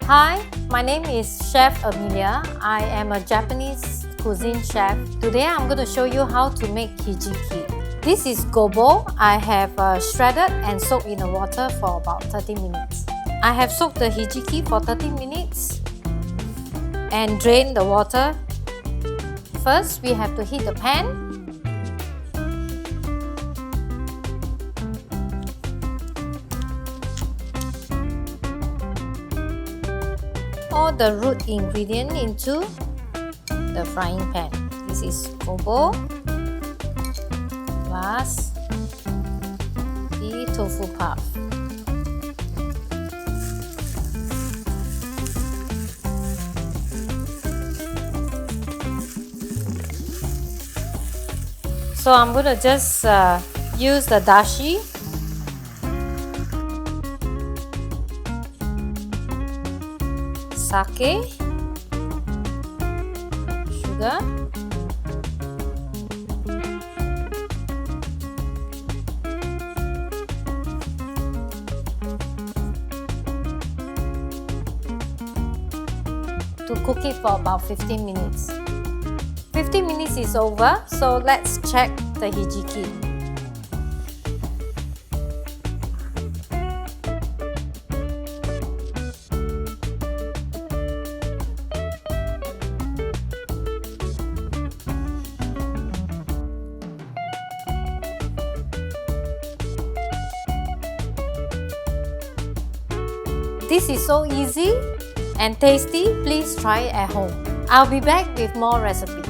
Hi, my name is Chef Amelia. I am a Japanese cuisine chef. Today I'm going to show you how to make hijiki. This is gobo. I have shredded and soaked in the water for about 30 minutes. I have soaked the hijiki for 30 minutes and drained the water. First, we have to heat the pan. All the root ingredient into the frying pan. This is gobo plus the tofu puff. So I'm going to just use the dashi. Sake, sugar, to cook it for about 15 minutes. 15 minutes is over, so let's check the hijiki. This is so easy and tasty. Please try it at home. I'll be back with more recipes.